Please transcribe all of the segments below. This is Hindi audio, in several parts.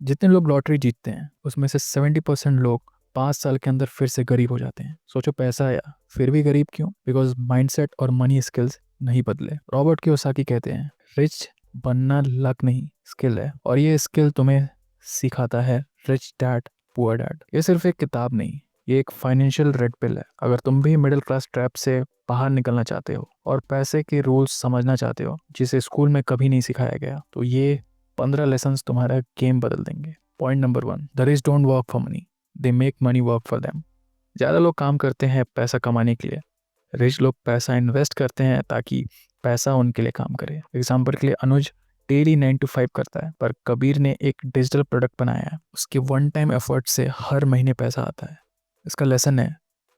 जितने लोग लॉटरी जीतते हैं उसमें से 70% लोग 5 साल के अंदर फिर से गरीब हो जाते हैं। सोचो, पैसा आया फिर भी गरीब क्यों? बिकॉज माइंडसेट और मनी स्किल्स नहीं बदले। रॉबर्ट कियोसाकी कहते हैं रिच बनना लक नहीं स्किल है, और ये स्किल तुम्हें सिखाता है रिच डैड पुअर डैड। ये सिर्फ एक किताब नहीं, ये एक फाइनेंशियल रेड पिल है। अगर तुम भी मिडिल क्लास ट्रैप से बाहर निकलना चाहते हो और पैसे के रूल्स समझना चाहते हो जिसे स्कूल में कभी नहीं सिखाया गया, तो ये 15 लेसन्स तुम्हारा गेम बदल देंगे। Point number 1, the rich don't work for money, they make money work for them. ज़्यादा लोग काम करते हैं पैसा कमाने के लिए, रिच लोग पैसा इन्वेस्ट करते हैं ताकि पैसा उनके लिए काम करे। एग्जाम्पल के लिए अनुज डेली 9 to 5 करता है, पर कबीर ने एक डिजिटल प्रोडक्ट बनाया है, उसके वन टाइम एफर्ट से हर महीने पैसा आता है। इसका लेसन है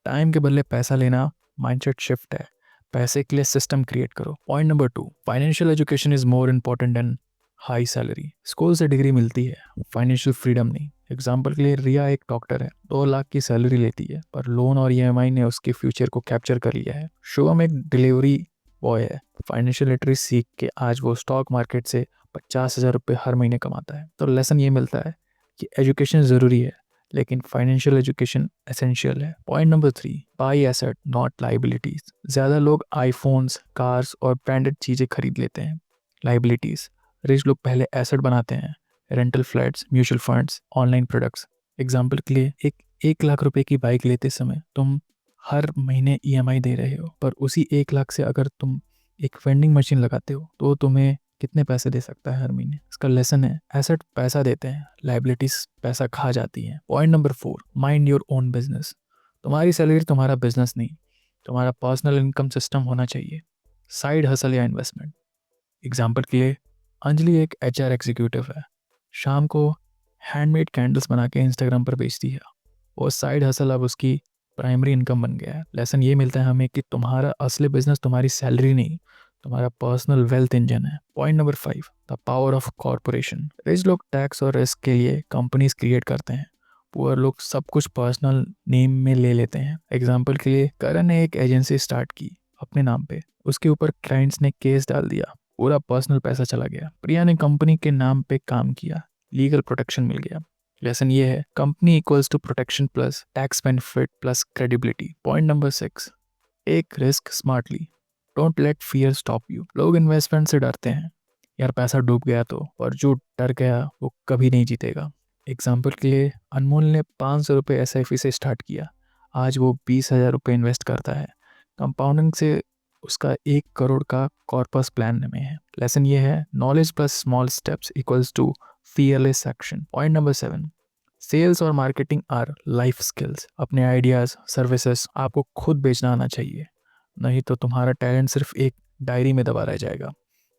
टाइम के बदले पैसा लेना माइंडसेट शिफ्ट है। पैसे के लिए सिस्टम क्रिएट करो। Point number 2, financial education is more important then high salary. School से डिग्री मिलती है, फाइनेंशियल फ्रीडम नहीं। एग्जाम्पल के लिए रिया एक डॉक्टर है, 2 लाख की सैलरी लेती है, पर लोन और ईएमआई ने उसके फ्यूचर को कैप्चर कर लिया है। शुभम एक डिलीवरी बॉय है, फाइनेंशियल लिटरेसी सीख के आज वो स्टॉक मार्केट से 50,000 रुपये हर महीने कमाता है। तो लेसन ये मिलता है कि एजुकेशन ज़रूरी है, लेकिन फाइनेंशियल एजुकेशन एसेंशियल है। Point number 3, by asset not liabilities. ज़्यादा लोग आईफोन्स, कार्स और ब्रांडेड चीज़ें खरीद लेते हैं, लाइबिलिटीज। रिच लोग पहले एसेट बनाते हैं, rental flats, mutual funds, online products. Example के लिए एक 1 लाख रुपए की बाइक लेते समय तुम हर महीने ईएमआई दे रहे हो, पर उसी 1 लाख से अगर तुम एक वेंडिंग मशीन लगाते हो तो तुम्हें कितने पैसे दे सकता है हर महीने? इसका लेसन है एसेट पैसा देते हैं, लाइबिलिटीज पैसा खा जाती हैं। Point number 4, mind your own business. तुम्हारी सैलरी तुम्हारा बिजनेस नहीं, तुम्हारा पर्सनल इनकम सिस्टम होना चाहिए, साइड हसल या इन्वेस्टमेंट। एग्जाम्पल के लिए अंजलि एक एचआर एग्जीक्यूटिव है, शाम को हैंडमेड कैंडल्स बना के इंस्टाग्राम पर बेचती है। वो साइड हसल अब उसकी प्राइमरी इनकम बन गया है। लेसन ये मिलता है हमें कि तुम्हारा असली बिजनेस तुम्हारी सैलरी नहीं, तुम्हारा पर्सनल वेल्थ इंजन है। Point number 5, the power of corporation. Rich लोग टैक्स और रिस्क के लिए कंपनीज क्रिएट करते हैं, पुअर लोग सब कुछ पर्सनल नेम में ले लेते हैं। एग्जाम्पल के लिए करण ने एक एजेंसी स्टार्ट की अपने नाम पे, उसके ऊपर क्लाइंट्स ने केस डाल दिया, पूरा पर्सनल पैसा चला गया। प्रिया ने कंपनी के नाम पे काम किया, लीगल प्रोटेक्शन मिल गया। लेसन ये है company equals to protection plus tax benefit plus credibility. Point number 6, take risk smartly, don't let fear stop you. लोग इन्वेस्टमेंट से डरते हैं, यार पैसा डूब गया तो, और जो डर गया वो कभी नहीं जीतेगा। एग्जाम्पल के लिए अनमोल ने 500 रुपये एसआईपी से स्टार्ट किया, आज वो 20,000 रुपये इन्वेस्ट करता है। कंपाउंडिंग से उसका 1 करोड़ का कॉर्पस प्लान में है। लेसन ये है knowledge plus small steps equals to fearless action. Point number 7, sales और मार्केटिंग आर लाइफ स्किल्स। अपने आइडियाज, सर्विसेज आपको खुद बेचना आना चाहिए, नहीं तो तुम्हारा टैलेंट सिर्फ एक डायरी में दबा रह जाएगा।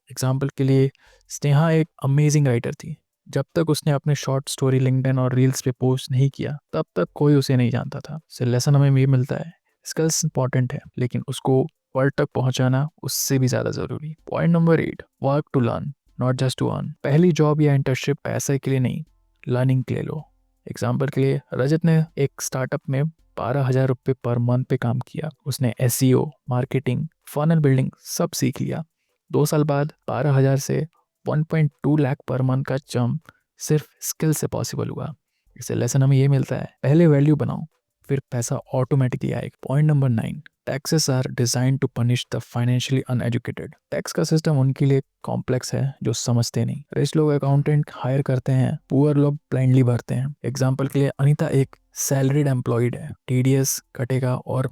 एग्जाम्पल के लिए स्नेहा एक अमेजिंग राइटर थी, जब तक उसने अपने शॉर्ट स्टोरी लिंक्डइन और रील्स पे पोस्ट नहीं किया तब तक कोई उसे नहीं जानता था। इससे लेसन हमें ये मिलता है स्किल्स इंपॉर्टेंट है, लेकिन उसको वर्ल्ड तक पहुंचाना उससे भी ज़्यादा ज़रूरी। Point number 8, work to learn not just to earn. पहली जॉब या इंटर्नशिप पैसे के लिए नहीं, लर्निंग के लिए लो। एग्जाम्पल के लिए रजत ने एक स्टार्टअप में 12,000 रुपये पर मंथ पे काम किया। उसने एसईओ, मार्केटिंग, फनल बिल्डिंग सब सीख लिया। 2 साल बाद 12,000 से 1.2 लाख पर मंथ का जंप सिर्फ स्किल से पॉसिबल हुआ। इससे लेसन हमें ये मिलता है पहले वैल्यू बनाओ, फिर पैसा ऑटोमेटिकली आएगा। Point number 9, taxes are design to punish the financially uneducated. Tax का सिस्टम उनके लिए कॉम्प्लेक्स है जो समझते नहीं। रिच लोग अकाउंटेंट हायर करते हैं, पुअर लोग ब्लाइंडली भरते हैं। एग्जाम्पल के लिए अनीता एक सैलरीड एम्प्लॉयड है, टीडीएस कटेगा और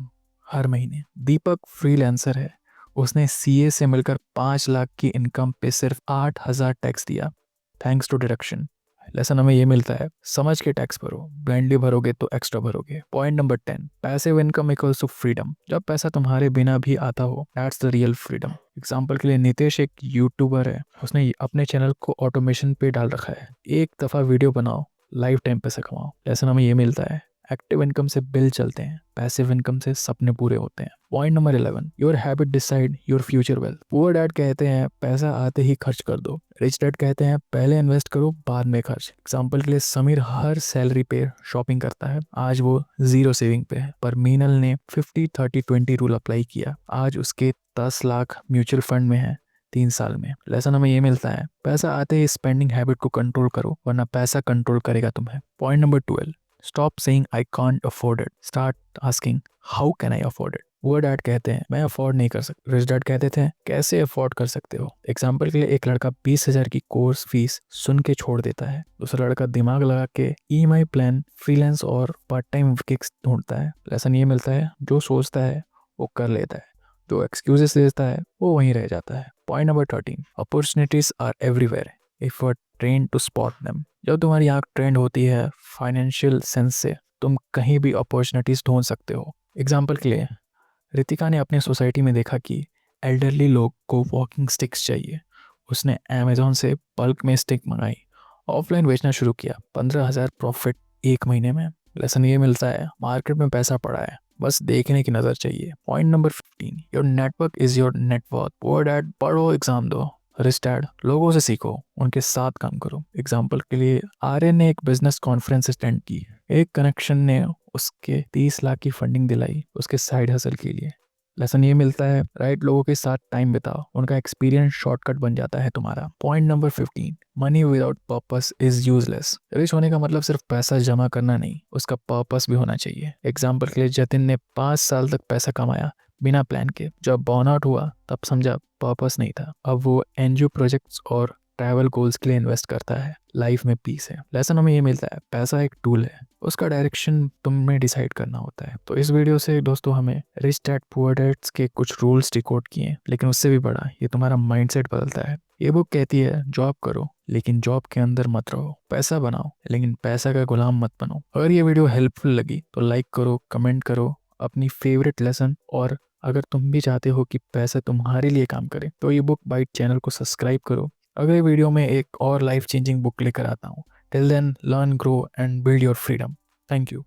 हर महीने। दीपक फ्रीलांसर है, उसने सीए से मिलकर 5 लाख की इनकम पे सिर्फ 8,000 टैक्स दिया, थैंक्स टू डिडक्शन। लेसन हमें ये मिलता है समझ के टैक्स भरो, ब्लाइंडली भरोगे तो एक्स्ट्रा भरोगे। Point number 10, passive income equals to freedom. जब पैसा तुम्हारे बिना भी आता हो, that's the real freedom. Example के लिए नितेश एक यूट्यूबर है, उसने अपने चैनल को ऑटोमेशन पे डाल रखा है, एक दफ़ा वीडियो बनाओ, लाइफ टाइम पैसा कमाओ। लेसन हमें ये मिलता है एक्टिव इनकम से बिल चलते हैं, पैसिव इनकम से सपने पूरे होते हैं। Point number 11, your habit decide your future wealth. Poor dad कहते हैं पैसा आते ही खर्च कर दो, रिच डैड कहते हैं पहले इन्वेस्ट करो बाद में खर्च। एग्जाम्पल के लिए समीर हर सैलरी पे शॉपिंग करता है, आज वो 0 सेविंग पे है, पर मीनल ने 50-30-20 रूल अप्लाई किया, आज उसके 10 लाख म्यूचुअल फंड में है, 3 साल में। लेसन हमें ये मिलता है, पैसा आते ही स्पेंडिंग हैबिट को कंट्रोल करो, वरना पैसा कंट्रोल करेगा तुम्हें। Point number 12, stop saying I can't afford it, start asking how can I afford it. वो डैड कहते हैं मैं अफोर्ड नहीं कर सकता, रिच डैड कहते थे कैसे अफोर्ड कर सकते हो। एग्जाम्पल के लिए एक लड़का 20,000 की कोर्स फीस सुन के छोड़ देता है, दूसरा लड़का दिमाग लगा के EMI प्लान, फ्रीलांस और पार्ट टाइम गिग्स ढूंढता है। लेसन ये मिलता है, जो सोचता है वो कर लेता है, जो एक्सक्यूजेस देता है वो वहीं रह जाता है। Point number 13, opportunities are everywhere if you are train to spot them. जब तुम्हारी आंख ट्रेंड होती है फाइनेंशियल सेंस से, तुम कहीं भी अपॉर्चुनिटीज ढूंढ सकते हो। एग्जाम्पल के लिए रितिका ने अपने सोसाइटी में देखा कि एल्डरली लोग को वॉकिंग स्टिक्स चाहिए। उसने अमेजोन से बल्क में स्टिक मंगाई, ऑफलाइन बेचना शुरू किया, 15,000 प्रॉफिट 1 महीने में। लेसन ये मिलता है, मार्केट में पैसा पड़ा है, बस देखने की नज़र चाहिए। Point number 15, your network is your network. Poor dad, पढ़ो एग्जाम दो, रिच डैड, लोगों से सीखो, उनके साथ काम करो। एग्जाम्पल के लिए आर्यन ने एक बिजनेस कॉन्फ्रेंस अटेंड की, एक कनेक्शन ने उसके 30 लाख की फंडिंग दिलाई उसके साइड हसल के लिए। लेसन ये मिलता है, राइट लोगों के साथ टाइम बिताओ, उनका एक्सपीरियंस शॉर्टकट बन जाता है तुम्हारा। Point number 15, money without purpose is useless. Rich होने का मतलब सिर्फ पैसा जमा करना नहीं, उसका पर्पस भी होना चाहिए। एग्जाम्पल के लिए जतिन ने 5 साल तक पैसा कमाया बिना प्लान के, जब बर्नआउट हुआ तब समझा पर्पस नहीं था। अब वो NGO प्रोजेक्ट्स और ट्रैवल गोल्स के लिए इन्वेस्ट करता है, लाइफ में पीस है। लेसन हमें ये मिलता है, पैसा एक टूल है, उसका डायरेक्शन तुम्हें डिसाइड करना होता है। तो इस वीडियो से दोस्तों हमें रिच डैड पुअर डैड्स के कुछ रूल्स डिकोड किए, लेकिन उससे भी बड़ा ये तुम्हारा माइंडसेट बदलता है। ये बुक कहती है जॉब करो लेकिन जॉब के अंदर मत रहो, पैसा बनाओ लेकिन पैसा का गुलाम मत बनो। अगर ये वीडियो हेल्पफुल लगी तो लाइक करो, कमेंट करो अपनी फेवरेट लेसन, और अगर तुम भी चाहते हो कि पैसा तुम्हारे लिए काम करे तो ये बुक बाइट चैनल को सब्सक्राइब करो। अगले वीडियो में एक और लाइफ चेंजिंग बुक लेकर आता हूँ। Till then learn, grow and build your freedom. Thank you.